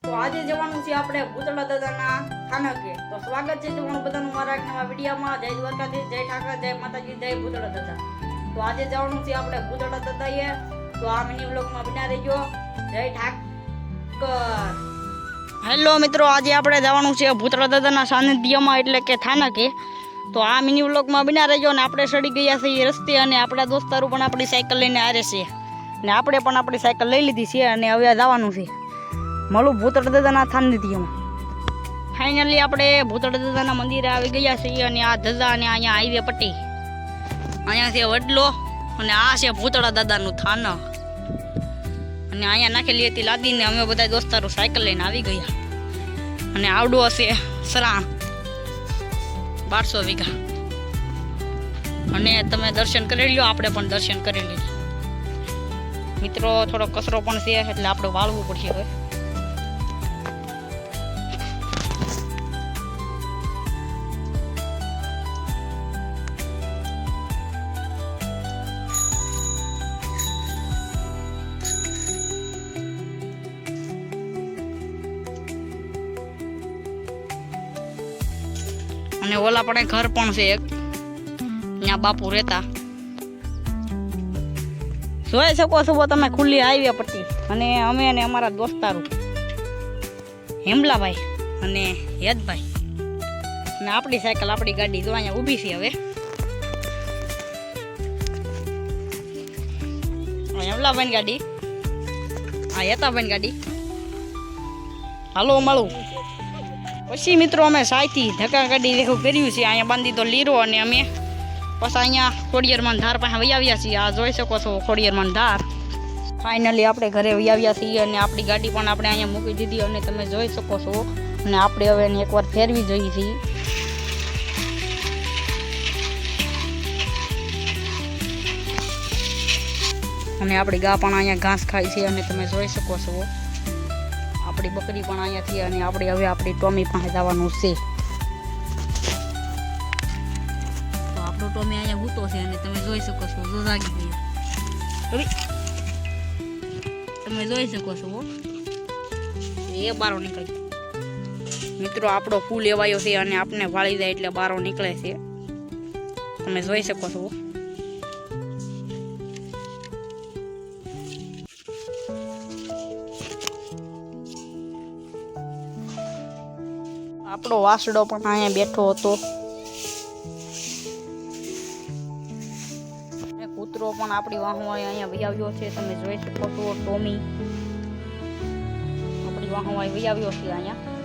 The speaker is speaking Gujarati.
તો આજે જવાનું છે આપણે ભૂતળા દાદાના સ્થાનકે. તો સ્વાગત છે તમારું બધાનું મારા એક નવા વિડીયોમાં. જય દ્વારકાધીશ, જય ઠાકર, જય માતાજી, જય ભૂતળા દાદા. તો આજે જવાનું છે આપણે ભૂતળા દાદાએ. તો આ મિની વ્લોગમાં બન્યા રહેજો. જય ઠાકર. હેલો મિત્રો, આજે આપણે જવાનું છે ભૂતળા દાદાના સાનિધ્યમાં એટલે કે સ્થાનકે. તો આ મિની વ્લોગમાં બન્યા રહેજો. અને આપણે ચડી ગયા છીએ રસ્તે અને આપણા દોસ્તારો પણ આપણી સાયકલ લઈને આવે છે અને આપણે પણ આપણી સાયકલ લઈ લીધી છે અને હવે જવાનું છે મળું ભૂતળા દાદાના સાનિધ્યમાં. ફાઇનલી આપણે ભૂતળા દાદાના મંદિરે આવી ગયા છીએ અને આ ધજા અને અહીંયા હાઈવે પટ્ટી, અહીંયા છે વડલો અને આ છે ભૂતળા દાદાનું થાન. અને અહીંયા નાખેલી હતી લાદીને અમે બધા દોસ્તારો સાયકલ લઈને આવી ગયા. અને આવડું હશે સરાણ 1200 વીઘા. અને તમે દર્શન કરી લો, આપણે પણ દર્શન કરી લીધું. મિત્રો થોડો કચરો પણ છે એટલે આપણે વાળવું પડશે હવે. અને ઓલા પણ ઘર પણ છે એક, ત્યાં બાપુ રહેતા. જોઈ શકો છો તમે ખુલ્લી હાઈવે પટ્ટી. અને અમે અને અમારા દોસ્તારો હેમલાભાઈ અને હેતભાઈ અને આપણી સાયકલ, આપણી ગાડી જો અહીંયા ઊભી છે. હવે હેમલાભાઈની ગાડી, આ હેતાભાઈની ગાડી. હાલો મળું પછી મિત્રો અમે સાયથી ધક્કા ગાડી દેખું કર્યું છે. અહીંયા બાંધી તો લીરો અને અમે પછી અહીંયા ખોડિયારમાં ધાર પાસે વહી આવ્યા છીએ. આ જોઈ શકો છો ખોડિયારમાં ધાર. ફાઇનલી આપણે ઘરે વહી આવ્યા છીએ અને આપણી ગાડી પણ આપણે અહીંયા મૂકી દીધી અને તમે જોઈ શકો છો. અને આપણે હવે એને એકવાર ફેરવી જોઈએ છીએ. અને આપણી ગા પણ અહીંયા ઘાસ ખાય છે અને તમે જોઈ શકો છો. આપણી બકરી પણ અહીંયાથી અને આપણે હવે આપણી ટોમી પાસે જવાનું છે. તો આપણો ટોમી અહીંયા હૂતો છે અને તમે જોઈ શકો છો. જો જાગી ગયો, તમે જોઈ શકો છો. એ બારો નીકળે મિત્રો, આપણો ફૂલ એવાયો છે અને આપણે વાળી જાય એટલે બારો નીકળે છે. તમે જોઈ શકો છો. આપણો વાસડો પણ અહીંયા બેઠો હતો. કૂતરો પણ આપણી વાહો અહીંયા વહી આવ્યો છે. તમે જોઈ શકો છો ટોમી આપણી વાહો વહી આવ્યો છે અહીંયા.